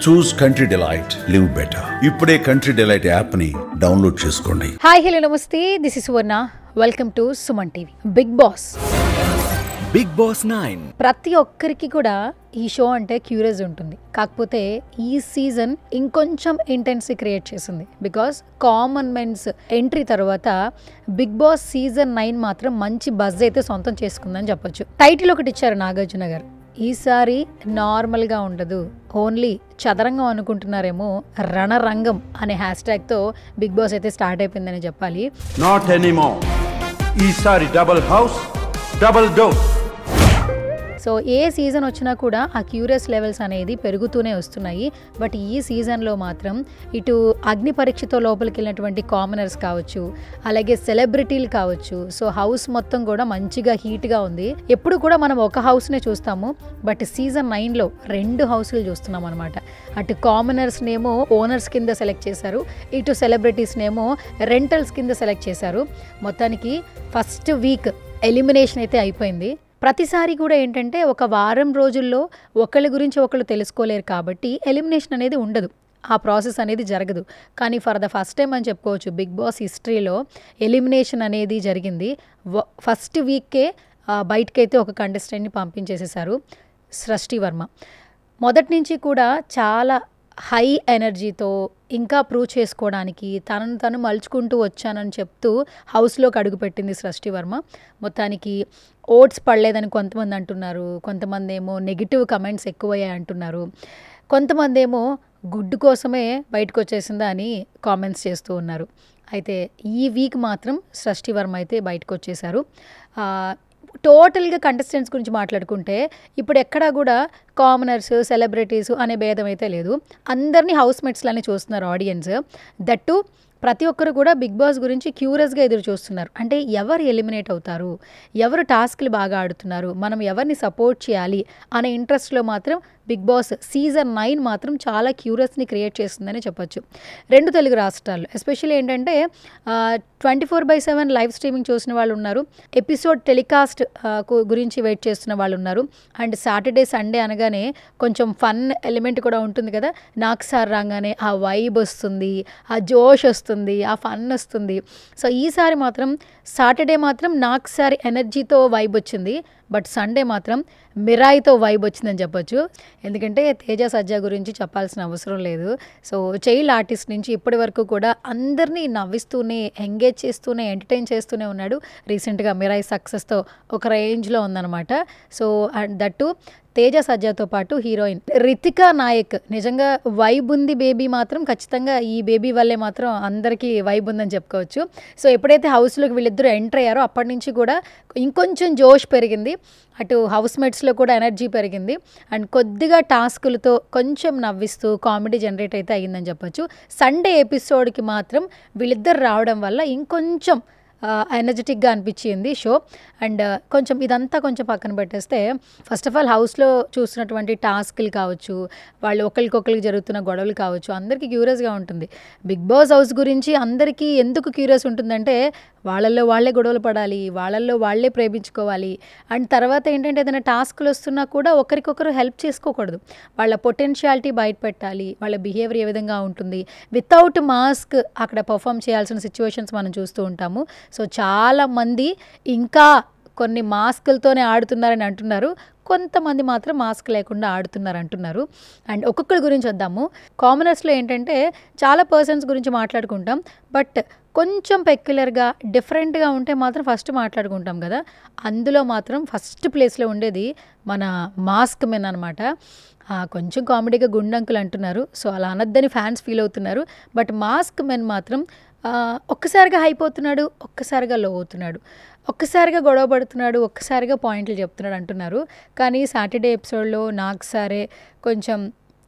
చూస్ country delight, live better. ఇప్పుడే country delight app ని download చేసుకోండి. హాయ్ హలో నమస్తే, this is Suvarna. Welcome to Suman TV. Bigg Boss 9 ప్రతి ఒక్కరికి కూడా ఈ షో అంటే క్యూరియస్ ఉంటుంది. కాకపోతే ఈ సీజన్ ఇంకొంచెం ఇంటెన్సీ క్రియేట్ చేసింది. బికాస్ కామన్ మెన్స్ ఎంట్రీ తర్వాత బిగ్ బాస్ సీజన్ 9 మాత్రం మంచి బజ్ అయితే సొంతం చేసుకుందని చెప్పొచ్చు. టైటిల్ ఒకటి ఇచ్చారు నాగార్జున గారు. ఈసారి నార్మల్గా ఉండదు, ఓన్లీ చదరంగం అనుకుంటున్నారేమో, రణరంగం అనే హ్యాష్ ట్యాగ్తో బిగ్ బాస్ అయితే స్టార్ట్ అయిపోయిందని చెప్పాలి. Not anymore. ఈసారి double house, double dose. So ఏ సీజన్ వచ్చినా కూడా ఆ క్యూరియస్ లెవెల్స్ అనేది పెరుగుతూనే వస్తున్నాయి. బట్ ఈ సీజన్లో మాత్రం ఇటు అగ్ని పరీక్షతో లోపలికి వెళ్ళినటువంటి కామనర్స్ కావచ్చు, అలాగే సెలబ్రిటీలు కావచ్చు. సో హౌస్ మొత్తం కూడా మంచిగా హీట్గా ఉంది. ఎప్పుడు కూడా మనం ఒక హౌస్నే చూస్తాము, బట్ సీజన్ 9లో 2 హౌస్లు చూస్తున్నాం అనమాట. అటు కామనర్స్నేమో ఓనర్స్ కింద సెలెక్ట్ చేశారు, ఇటు సెలబ్రిటీస్నేమో రెంటల్స్ కింద సెలెక్ట్ చేశారు. మొత్తానికి ఫస్ట్ వీక్ ఎలిమినేషన్ అయితే అయిపోయింది. ప్రతిసారి కూడా ఏంటంటే ఒక వారం రోజుల్లో ఒకళ్ళ గురించి ఒకళ్ళు తెలుసుకోలేరు కాబట్టి ఎలిమినేషన్ అనేది ఉండదు, ఆ ప్రాసెస్ అనేది జరగదు. కానీ ఫర్ ద ఫస్ట్ టైం అని చెప్పుకోవచ్చు బిగ్ బాస్ హిస్టరీలో ఎలిమినేషన్ అనేది జరిగింది. ఫస్ట్ వీక్కే బయటకైతే ఒక కంటెస్టెంట్ని పంపించేసేసారు, సృష్టి వర్మ. మొదటి నుంచి కూడా చాలా హై ఎనర్జీతో ఇంకా ప్రూవ్ చేసుకోవడానికి తనను తను మలుచుకుంటూ వచ్చానని చెప్తూ హౌస్లోకి అడుగుపెట్టింది సృష్టి వర్మ. మొత్తానికి ఓట్స్ పడలేదని కొంతమంది అంటున్నారు, కొంతమంది ఏమో నెగిటివ్ కమెంట్స్ ఎక్కువయ్యాయి అంటున్నారు, కొంతమంది ఏమో గుడ్డు కోసమే బయటకు వచ్చేసిందా అని కామెంట్స్ చేస్తూ ఉన్నారు. అయితే ఈ వీక్ మాత్రం సృష్టి వర్మ అయితే బయటకు వచ్చేసారు. టోటల్గా కంటెస్టెంట్స్ గురించి మాట్లాడుకుంటే ఇప్పుడు ఎక్కడా కూడా కామనర్స్ సెలబ్రిటీస్ అనే భేదం అయితే లేదు. అందరినీ హౌస్ మేట్స్లానే చూస్తున్నారు ఆడియన్స్. దట్టు ప్రతి ఒక్కరు కూడా బిగ్ బాస్ గురించి క్యూరియస్గా ఎదురు చూస్తున్నారు. అంటే ఎవరు ఎలిమినేట్ అవుతారు, ఎవరు టాస్క్లు బాగా ఆడుతున్నారు, మనం ఎవరిని సపోర్ట్ చేయాలి అనే ఇంట్రెస్ట్లో మాత్రం బిగ్ బాస్ సీజన్ 9 మాత్రం చాలా క్యూరియస్ని క్రియేట్ చేస్తుందని చెప్పొచ్చు. 2 తెలుగు రాష్ట్రాల్లో ఎస్పెషల్లీ ఏంటంటే 24/7 లైవ్ స్ట్రీమింగ్ చూసిన వాళ్ళు ఉన్నారు, ఎపిసోడ్ టెలికాస్ట్ గురించి వెయిట్ చేస్తున్న వాళ్ళు ఉన్నారు. అండ్ సాటర్డే సండే అనగానే కొంచెం ఫన్ ఎలిమెంట్ కూడా ఉంటుంది కదా, నాకు సార్ రాగానే ఆ వైబ్ వస్తుంది, ఆ జోష్ వస్తుంది, ఆ ఫన్ వస్తుంది. సో ఈసారి మాత్రం సాటర్డే మాత్రం నాకు సార్ ఎనర్జీతో వైబ్ వచ్చింది, బట్ సండే మాత్రం మిరాయితో వైబ్ వచ్చిందని చెప్పొచ్చు. ఎందుకంటే తేజ సజ్జా గురించి చెప్పాల్సిన అవసరం లేదు. సో చైల్డ్ ఆర్టిస్ట్ నుంచి ఇప్పటి వరకు కూడా అందరినీ నవ్విస్తూనే, ఎంగేజ్ చేస్తూనే, ఎంటర్టైన్ చేస్తూనే ఉన్నాడు. రీసెంట్గా మిరాయి సక్సెస్తో ఒక రేంజ్లో ఉందన్నమాట. సో అండ్ దట్టు తేజ సజ్జాతో పాటు హీరోయిన్ రితికా నాయక్ నిజంగా వైబ్ ఉంది. బేబీ మాత్రం ఖచ్చితంగా ఈ బేబీ వల్లే మాత్రం అందరికీ వైబ్ ఉందని చెప్పుకోవచ్చు. సో ఎప్పుడైతే హౌస్లోకి వీళ్ళిద్దరూ ఎంటర్ అయ్యారో అప్పటి నుంచి కూడా ఇంకొంచెం జోష్ పెరిగింది, అటు హౌస్ మేట్స్లో కూడా ఎనర్జీ పెరిగింది. అండ్ కొద్దిగా టాస్కులతో కొంచెం నవ్విస్తూ కామెడీ జనరేట్ అయితే అయ్యిందని చెప్పొచ్చు. సండే ఎపిసోడ్కి మాత్రం వీళ్ళిద్దరు రావడం వల్ల ఇంకొంచెం ఎనర్జెటిక్గా అనిపించింది షో. అండ్ కొంచెం ఇదంతా కొంచెం పక్కన పెట్టేస్తే ఫస్ట్ ఆఫ్ ఆల్ హౌస్లో చూస్తున్నటువంటి టాస్క్లు కావచ్చు, వాళ్ళు ఒకరికొకరికి జరుగుతున్న గొడవలు కావచ్చు, అందరికీ క్యూరియస్గా ఉంటుంది. బిగ్ బాస్ హౌస్ గురించి అందరికీ ఎందుకు క్యూరియస్ ఉంటుందంటే వాళ్ళల్లో వాళ్ళే గొడవలు పడాలి, వాళ్ళల్లో వాళ్ళే ప్రేమించుకోవాలి. అండ్ తర్వాత ఏంటంటే ఏదైనా టాస్క్లు వస్తున్నా కూడా ఒకరికొకరు హెల్ప్ చేసుకోకూడదు, వాళ్ళ పొటెన్షియాలిటీ బయట పెట్టాలి, వాళ్ళ బిహేవియర్ ఏ విధంగా ఉంటుంది. వితౌట్ మాస్క్ అక్కడ పర్ఫామ్ చేయాల్సిన సిచ్యువేషన్స్ మనం చూస్తూ ఉంటాము. సో చాలామంది ఇంకా కొన్ని మాస్కులతోనే ఆడుతున్నారని అంటున్నారు, కొంతమంది మాత్రం మాస్క్ లేకుండా ఆడుతున్నారు అంటున్నారు. అండ్ ఒక్కొక్కరి గురించి వద్దాము. కామనర్స్లో ఏంటంటే చాలా పర్సన్స్ గురించి మాట్లాడుకుంటాం, బట్ కొంచెం పెక్యులర్గా డిఫరెంట్గా ఉంటే మాత్రం ఫస్ట్ మాట్లాడుకుంటాం కదా. అందులో మాత్రం ఫస్ట్ ప్లేస్లో ఉండేది మన మాస్క్ మెన్ అనమాట. కొంచెం కామెడీగా గుండంకులు అంటున్నారు, సో అలా అనద్దని ఫ్యాన్స్ ఫీల్ అవుతున్నారు. బట్ మాస్క్ మెన్ మాత్రం ఒక్కసారిగా హైపోతున్నాడు, ఒక్కసారిగా లో అవుతున్నాడు, ఒక్కసారిగా గొడవ పడుతున్నాడు, ఒక్కసారిగా పాయింట్లు చెప్తున్నాడు అంటున్నారు. కానీ సాటర్డే ఎపిసోడ్లో నాకు సారే కొంచెం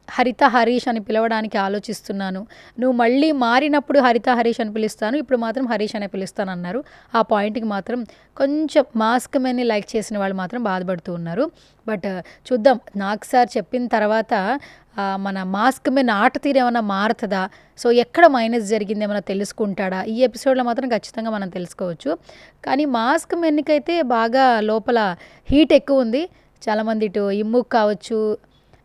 హరిత హరీష్ అని పిలవడానికి ఆలోచిస్తున్నాను, నువ్వు మళ్ళీ మారినప్పుడు హరిత హరీష్ అని పిలుస్తాను, ఇప్పుడు మాత్రం హరీష్ అని పిలుస్తాను అన్నారు. ఆ పాయింట్కి మాత్రం కొంచెం మాస్క్ మెన్ని లైక్ చేసిన వాళ్ళు మాత్రం బాధపడుతూ ఉన్నారు. బట్ చూద్దాం, నాకు సార్ చెప్పిన తర్వాత మన మాస్క్ మెన్ ఆట తీరు ఏమైనా మారుతుందా, సో ఎక్కడ మైనస్ జరిగింది ఏమైనా తెలుసుకుంటాడా, ఈ ఎపిసోడ్లో మాత్రం ఖచ్చితంగా మనం తెలుసుకోవచ్చు. కానీ మాస్క్ మెన్నికైతే బాగా లోపల హీట్ ఎక్కువ ఉంది. చాలామంది ఇటు ఇమ్ముక్ కావచ్చు,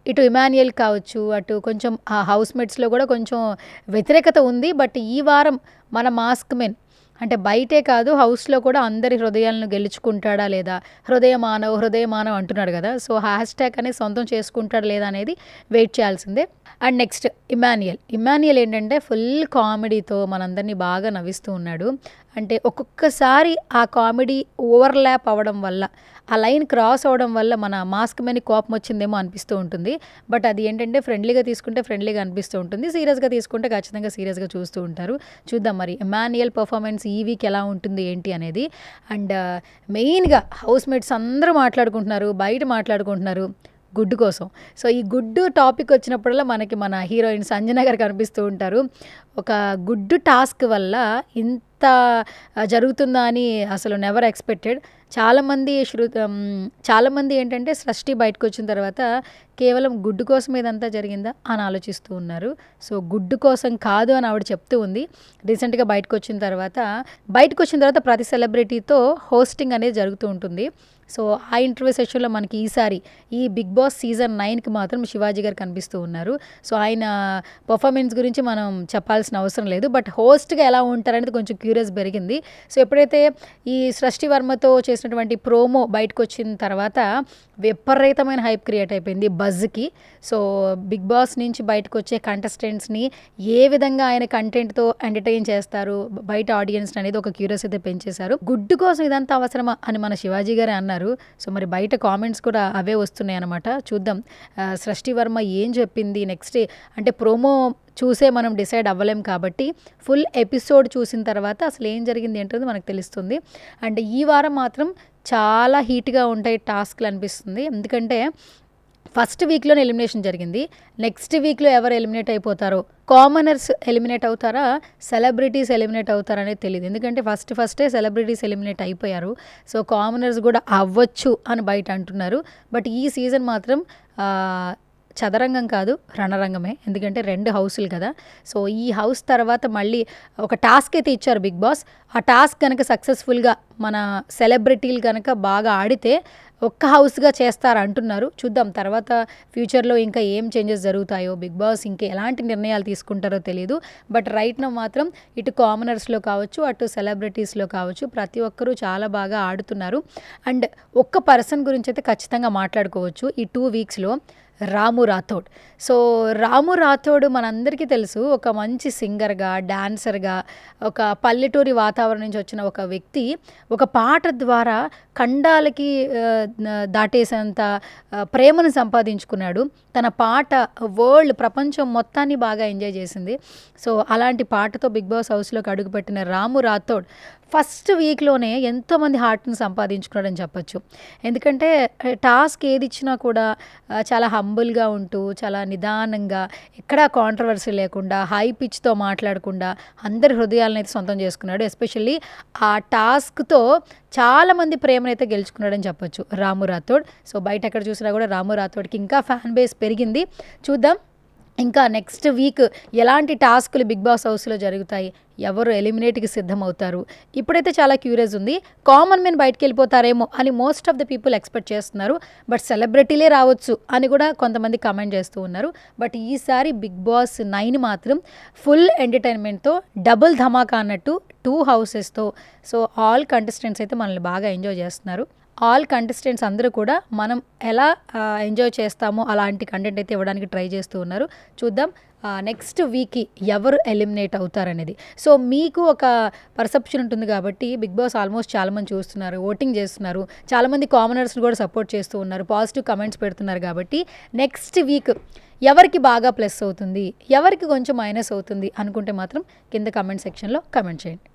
ఇటు ఇమాన్యుయల్ కావచ్చు, అటు కొంచెం ఆ హౌస్మేట్స్లో కూడా కొంచెం వ్యతిరేకత ఉంది. బట్ ఈ వారం మన మాస్క్ మెన్ అంటే బయటే కాదు హౌస్లో కూడా అందరి హృదయాలను గెలుచుకుంటాడా లేదా, హృదయ మానవ్ అంటున్నాడు కదా. సో హ్యాష్ ట్యాగ్ అనేది సొంతం చేసుకుంటాడా లేదా అనేది వెయిట్ చేయాల్సిందే. అండ్ నెక్స్ట్ ఇమాన్యుయల్ ఏంటంటే ఫుల్ కామెడీతో మనందరినీ బాగా నవ్విస్తూ ఉన్నాడు. అంటే ఒక్కొక్కసారి ఆ కామెడీ ఓవర్లాప్ అవ్వడం వల్ల, ఆ లైన్ క్రాస్ అవ్వడం వల్ల మన మాస్క్ మీద కోపం వచ్చిందేమో అనిపిస్తూ ఉంటుంది. బట్ అది ఏంటంటే ఫ్రెండ్లీగా తీసుకుంటే ఫ్రెండ్లీగా అనిపిస్తూ ఉంటుంది, సీరియస్గా తీసుకుంటే ఖచ్చితంగా సీరియస్గా చూస్తూ ఉంటారు. చూద్దాం మరి ఇమాన్యుయల్ పర్ఫార్మెన్స్ ఈ వీక్ ఎలా ఉంటుంది ఏంటి అనేది. అండ్ మెయిన్గా హౌస్మేట్స్ అందరూ మాట్లాడుకుంటున్నారు, బయట మాట్లాడుకుంటున్నారు గుడ్డు కోసం. సో ఈ గుడ్డు టాపిక్ వచ్చినప్పుడల్లా మనకి మన హీరోయిన్ సంజన గారు కనిపిస్తూ ఉంటారు. ఒక గుడ్డు టాస్క్ వల్ల ఇంత జరుగుతుందా అని అసలు నెవర్ ఎక్స్పెక్టెడ్. చాలామంది ఏంటంటే సృష్టి బయటకు వచ్చిన తర్వాత కేవలం గుడ్డు కోసం ఇదంతా జరిగిందా అని ఆలోచిస్తూ ఉన్నారు. సో గుడ్డు కోసం కాదు అని ఆవిడ చెప్తూ ఉంది. రీసెంట్గా బయటకు వచ్చిన తర్వాత ప్రతి సెలబ్రిటీతో హోస్టింగ్ అనేది జరుగుతూ ఉంటుంది. సో ఆ ఇంటర్వ్యూ సెషన్లో మనకి ఈసారి ఈ బిగ్ బాస్ సీజన్ 9కి మాత్రం శివాజీ గారు కనిపిస్తూ ఉన్నారు. సో ఆయన పర్ఫార్మెన్స్ గురించి మనం చెప్పాల్సిన అవసరం లేదు, బట్ హోస్ట్గా ఎలా ఉంటారనేది కొంచెం క్యూరియస్ పెరిగింది. సో ఎప్పుడైతే ఈ సృష్టి వర్మతో చేసినటువంటి ప్రోమో బయటకు వచ్చిన తర్వాత విపరీతమైన హైప్ క్రియేట్ అయిపోయింది బజ్కి. సో బిగ్ బాస్ నుంచి బయటకు వచ్చే కంటెస్టెంట్స్ని ఏ విధంగా ఆయన కంటెంట్తో ఎంటర్టైన్ చేస్తారు, బయట ఆడియన్స్ అనేది ఒక క్యూరియస్ అయితే పెంచేశారు. గుడ్డు కోసం ఇదంతా అవసరమా అని మన శివాజీ గారే అన్నారు. సో మరి బయట కామెంట్స్ కూడా అవే వస్తున్నాయి అన్నమాట. చూద్దాం సృష్టి వర్మ ఏం చెప్పింది నెక్స్ట్. అంటే ప్రోమో చూసే మనం డిసైడ్ అవ్వలేం కాబట్టి ఫుల్ ఎపిసోడ్ చూసిన తర్వాత అసలు ఏం జరిగింది ఏంటో మనకు తెలుస్తుంది. అండ్ ఈ వారం మాత్రం చాలా హీట్గా ఉంటాయి టాస్క్లు అనిపిస్తుంది. ఎందుకంటే ఫస్ట్ వీక్లోనే ఎలిమినేషన్ జరిగింది. నెక్స్ట్ వీక్లో ఎవరు ఎలిమినేట్ అయిపోతారో, కామనర్స్ ఎలిమినేట్ అవుతారా, సెలబ్రిటీస్ ఎలిమినేట్ అవుతారా అనేది తెలియదు. ఎందుకంటే ఫస్టే సెలబ్రిటీస్ ఎలిమినేట్ అయిపోయారు. సో కామనర్స్ కూడా అవ్వచ్చు అని బయట అంటున్నారు. బట్ ఈ సీజన్ మాత్రం చదరంగం కాదు రణరంగమే, ఎందుకంటే 2 హౌసులు కదా. సో ఈ హౌస్ తర్వాత మళ్ళీ ఒక టాస్క్ అయితే ఇచ్చారు బిగ్ బాస్. ఆ టాస్క్ కనుక సక్సెస్ఫుల్గా మన సెలబ్రిటీలు కనుక బాగా ఆడితే ఒక్క హౌస్గా చేస్తారు అంటున్నారు. చూద్దాం తర్వాత ఫ్యూచర్లో ఇంకా ఏం చేంజెస్ జరుగుతాయో, బిగ్ బాస్ ఇంకా ఎలాంటి నిర్ణయాలు తీసుకుంటారో తెలియదు. బట్ రైట్ నౌ మాత్రం ఇటు కామనర్స్లో కావచ్చు, అటు సెలబ్రిటీస్లో కావచ్చు, ప్రతి ఒక్కరూ చాలా బాగా ఆడుతున్నారు. అండ్ ఒక్క పర్సన్ గురించి అయితే ఖచ్చితంగా మాట్లాడుకోవచ్చు ఈ 2 వీక్స్లో, రాము రాథోడ్. సో రాము రాథోడ్ మనందరికీ తెలుసు, ఒక మంచి సింగర్గా, డాన్సర్గా, ఒక పల్లెటూరి వాతావరణం నుంచి వచ్చిన ఒక వ్యక్తి ఒక పాట ద్వారా ఖండాలకి దాటేసేంత ప్రేమను సంపాదించుకున్నాడు. తన పాట ప్రపంచం మొత్తాన్ని బాగా ఎంజాయ్ చేసింది. సో అలాంటి పాటతో బిగ్ బాస్ హౌస్లోకి అడుగుపెట్టిన రాము రాథోడ్ ఫస్ట్ వీక్లోనే ఎంతోమంది హార్ట్ని సంపాదించుకున్నాడని చెప్పచ్చు. ఎందుకంటే టాస్క్ ఏది ఇచ్చినా కూడా చాలా హంబుల్గా ఉంటూ, చాలా నిదానంగా, ఎక్కడా కాంట్రవర్సీ లేకుండా, హై పిచ్తో మాట్లాడకుండా అందరి హృదయాలను అయితే సొంతం చేసుకున్నాడు. ఎస్పెషల్లీ ఆ టాస్క్తో చాలామంది ప్రేమనైతే గెలుచుకున్నాడని చెప్పొచ్చు రాము రాథోడ్. సో బయట ఎక్కడ చూసినా కూడా రాము రాథోడ్కి ఇంకా ఫ్యాన్ బేస్ పెరిగింది. చూద్దాం ఇంకా నెక్స్ట్ వీక్ ఎలాంటి టాస్కులు బిగ్ బాస్ హౌస్లో జరుగుతాయి, ఎవరు ఎలిమినేట్కి సిద్ధమవుతారు. ఇప్పుడైతే చాలా క్యూరియస్ ఉంది. కామన్ మెన్ బయటకు వెళ్ళిపోతారేమో అని most of the people expect చేస్తున్నారు. బట్ సెలబ్రిటీలే రావచ్చు అని కూడా కొంతమంది కమెంట్ చేస్తూ ఉన్నారు. బట్ ఈసారి బిగ్ బాస్ 9 మాత్రం ఫుల్ ఎంటర్టైన్మెంట్తో, డబుల్ ధమాకా అన్నట్టు 2 హౌసెస్తో. సో ఆల్ కంటెస్టెంట్స్ అయితే మనల్ని బాగా ఎంజాయ్ చేస్తున్నారు. ఆల్ కంటెస్టెంట్స్ అందరూ కూడా మనం ఎలా ఎంజాయ్ చేస్తామో అలాంటి కంటెంట్ అయితే ఇవ్వడానికి ట్రై చేస్తూ ఉన్నారు. చూద్దాం నెక్స్ట్ వీక్కి ఎవరు ఎలిమినేట్ అవుతారనేది. సో మీకు ఒక పర్సెప్షన్ ఉంటుంది కాబట్టి బిగ్ బాస్ ఆల్మోస్ట్ చాలామంది చూస్తున్నారు, ఓటింగ్ చేస్తున్నారు, చాలామంది కామనర్స్ని కూడా సపోర్ట్ చేస్తూ ఉన్నారు, పాజిటివ్ కమెంట్స్ పెడుతున్నారు. కాబట్టి నెక్స్ట్ వీక్ ఎవరికి బాగా ప్లస్ అవుతుంది, ఎవరికి కొంచెం మైనస్ అవుతుంది అనుకుంటే మాత్రం కింద కమెంట్ సెక్షన్లో కమెంట్ చేయండి.